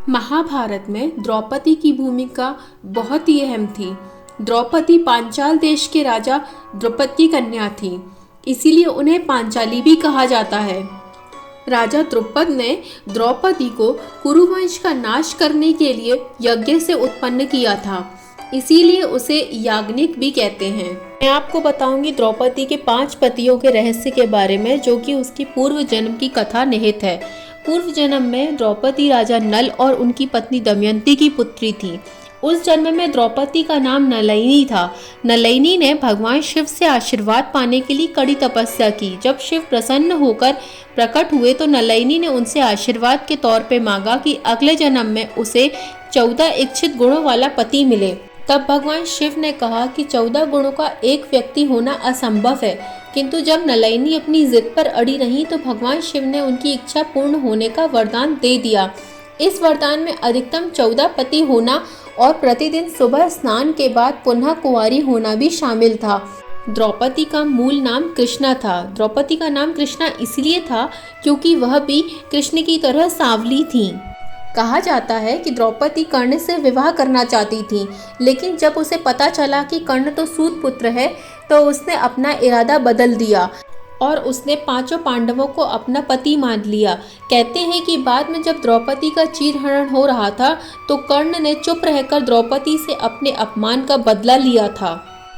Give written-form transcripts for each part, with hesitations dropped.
महाभारत में द्रौपदी की भूमिका बहुत ही अहम थी। द्रौपदी पांचाल देश के राजा द्रुपद की कन्या थी, इसीलिए उन्हें पांचाली भी कहा जाता है। राजा द्रुपद ने द्रौपदी को कुरुवंश का नाश करने के लिए यज्ञ से उत्पन्न किया था, इसीलिए उसे याज्ञनिक भी कहते हैं। मैं आपको बताऊंगी द्रौपदी के 5 पतियों के रहस्य के बारे में, जो कि उसकी पूर्व जन्म की कथा निहित है। पूर्व जन्म में द्रौपदी राजा नल और उनकी पत्नी दमयंती की पुत्री थी। उस जन्म में द्रौपदी का नाम नलैनी था। नलैनी ने भगवान शिव से आशीर्वाद पाने के लिए कड़ी तपस्या की। जब शिव प्रसन्न होकर प्रकट हुए तो नलैनी ने उनसे आशीर्वाद के तौर पे मांगा कि अगले जन्म में उसे 14 इच्छित गुणों वाला पति मिले। तब भगवान शिव ने कहा कि 14 गुणों का एक व्यक्ति होना असंभव है, किंतु जब नलैनी अपनी जिद पर अड़ी रही तो भगवान शिव ने उनकी इच्छा पूर्ण होने का वरदान दे दिया। इस वरदान में अधिकतम 14 पति होना और प्रतिदिन सुबह स्नान के बाद पुनः कुंवारी होना भी शामिल था। द्रौपदी का मूल नाम कृष्णा था। द्रौपदी का नाम कृष्णा इसलिए था क्योंकि वह भी कृष्ण की तरह सांवली थी। कहा जाता है कि द्रौपदी कर्ण से विवाह करना चाहती थी, लेकिन जब उसे पता चला कि कर्ण तो सूत पुत्र है तो उसने अपना इरादा बदल दिया और उसने 5 पांडवों को अपना पति मान लिया। कहते हैं कि बाद में जब द्रौपदी का चीरहरण हो रहा था तो कर्ण ने चुप रहकर द्रौपदी से अपने अपमान का बदला लिया था।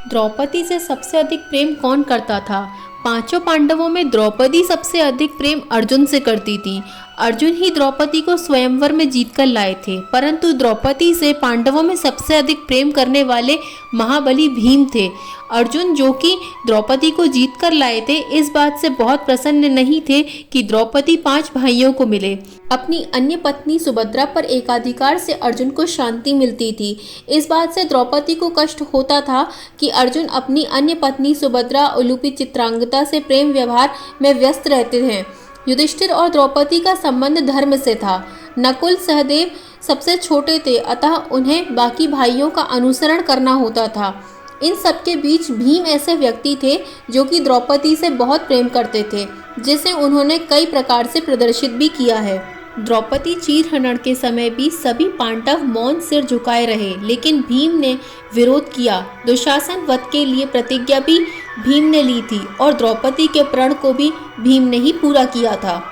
द्रौपदी से सबसे अधिक प्रेम कौन करता था? 5 पांडवों में द्रौपदी सबसे अधिक प्रेम अर्जुन से करती थी। अर्जुन ही द्रौपदी को स्वयंवर में जीतकर लाए थे, परंतु द्रौपदी से पांडवों में सबसे अधिक प्रेम करने वाले महाबली भीम थे। अर्जुन, जो कि द्रौपदी को जीतकर लाए थे, इस बात से बहुत प्रसन्न नहीं थे कि द्रौपदी 5 भाइयों को मिले। अपनी अन्य पत्नी सुभद्रा पर एकाधिकार से अर्जुन को शांति मिलती थी। इस बात से द्रौपदी को कष्ट होता था कि अर्जुन अपनी अन्य पत्नी सुभद्रा उलूपी चित्रांगदा से प्रेम व्यवहार में व्यस्त रहते हैं। युधिष्ठिर और द्रौपदी का संबंध धर्म से था। नकुल सहदेव सबसे छोटे थे, अतः उन्हें बाकी भाइयों का अनुसरण करना होता था। इन सबके बीच भीम ऐसे व्यक्ति थे जो कि द्रौपदी से बहुत प्रेम करते थे, जिसे उन्होंने कई प्रकार से प्रदर्शित भी किया है। द्रौपदी चीरहरण के समय भी सभी पांडव मौन सिर झुकाए रहे, लेकिन भीम ने विरोध किया। दुशासन वध के लिए प्रतिज्ञा भी भीम ने ली थी और द्रौपदी के प्रण को भी भीम ने ही पूरा किया था।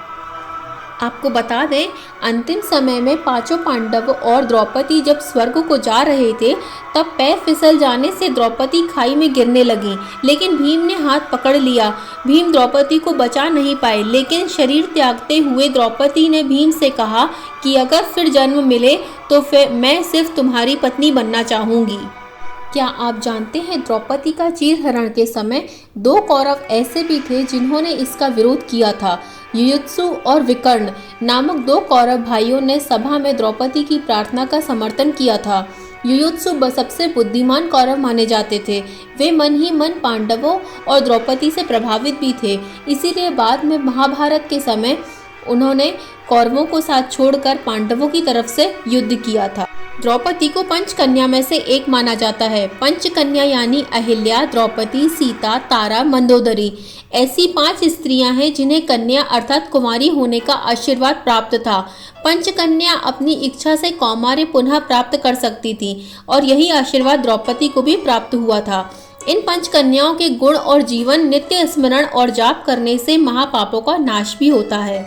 आपको बता दें, अंतिम समय में 5 पांडव और द्रौपदी जब स्वर्ग को जा रहे थे तब पैर फिसल जाने से द्रौपदी खाई में गिरने लगी, लेकिन भीम ने हाथ पकड़ लिया। भीम द्रौपदी को बचा नहीं पाए, लेकिन शरीर त्यागते हुए द्रौपदी ने भीम से कहा कि अगर फिर जन्म मिले तो फिर मैं सिर्फ तुम्हारी पत्नी बनना चाहूँगी। क्या आप जानते हैं द्रौपदी का चीरहरण के समय 2 कौरव ऐसे भी थे जिन्होंने इसका विरोध किया था। युयुत्सु और विकर्ण नामक 2 कौरव भाइयों ने सभा में द्रौपदी की प्रार्थना का समर्थन किया था। युयुत्सु सबसे बुद्धिमान कौरव माने जाते थे। वे मन ही मन पांडवों और द्रौपदी से प्रभावित भी थे, इसीलिए बाद में महाभारत के समय उन्होंने कौरवों को साथ छोड़कर पांडवों की तरफ से युद्ध किया था। द्रौपदी को पंचकन्या में से एक माना जाता है। पंचकन्या यानी अहिल्या, द्रौपदी, सीता, तारा, मंदोदरी ऐसी 5 स्त्रियां हैं जिन्हें कन्या अर्थात कुमारी होने का आशीर्वाद प्राप्त था। पंचकन्या अपनी इच्छा से कौमार्य पुनः प्राप्त कर सकती थी और यही आशीर्वाद द्रौपदी को भी प्राप्त हुआ था। इन पंचकन्याओं के गुण और जीवन नित्य स्मरण और जाप करने से महापापों का नाश भी होता है।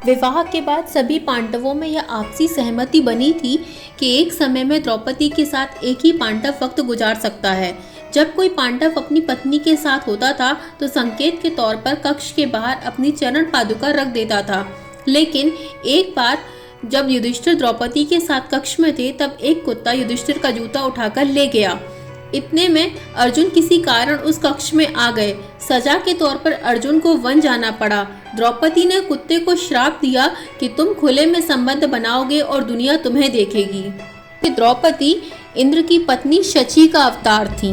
विवाह के बाद सभी पांडवों में यह आपसी सहमति बनी थी कि एक समय में द्रौपदी के साथ एक ही पांडव वक्त गुजार सकता है। जब कोई पांडव अपनी पत्नी के साथ होता था तो संकेत के तौर पर कक्ष के बाहर अपनी चरण पादुका रख देता था, लेकिन एक बार जब युधिष्ठिर द्रौपदी के साथ कक्ष में थे तब एक कुत्ता युधिष्ठिर का जूता उठाकर ले गया। इतने में अर्जुन किसी कारण उस कक्ष में आ गए। सजा के तौर पर अर्जुन को वन जाना पड़ा। द्रौपदी ने कुत्ते को श्राप दिया कि तुम खुले में संबंध बनाओगे और दुनिया तुम्हें देखेगी। द्रौपदी इंद्र की पत्नी शची का अवतार थी।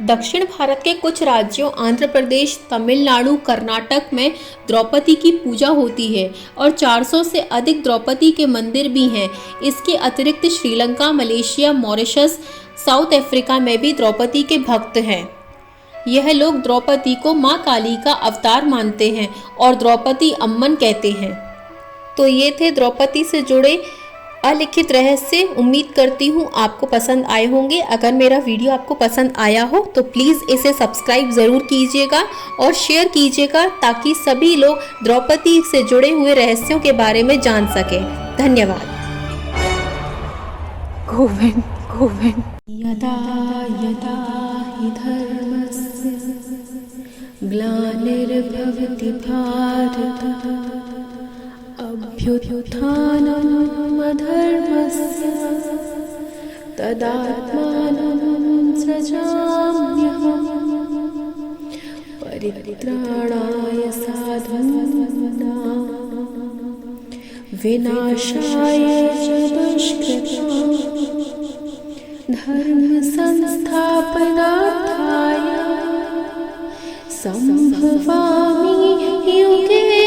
दक्षिण भारत के कुछ राज्यों आंध्र प्रदेश, तमिलनाडु, कर्नाटक में द्रौपदी की पूजा होती है और 400 से अधिक द्रौपदी के मंदिर भी हैं। इसके अतिरिक्त Sri Lanka, Malaysia, Mauritius, south Africa में भी द्रौपदी के भक्त हैं। यह लोग द्रौपदी को माँ काली का अवतार मानते हैं और द्रौपदी अम्मन कहते हैं। तो ये थे द्रौपदी से जुड़े अलिखित रहस्य उम्मीद करती हूँ आपको पसंद आए होंगे। अगर मेरा वीडियो आपको पसंद आया हो तो प्लीज़ इसे सब्सक्राइब ज़रूर कीजिएगा और शेयर कीजिएगा ताकि सभी लोग द्रौपदी से जुड़े हुए रहस्यों के बारे में जान सकें। धन्यवाद। गोविंद गोविंद। यदा यदा हि धर्मस्य ग्लानिर्भवति भारत अभ्युत्थानम् अधर्मस्य तदात्मानं सृजाम्यहम् परित्राणाय साधूनां विनाशाय च दुष्कृताम् धर्म संस्थापनार्थाय संभवामि युगे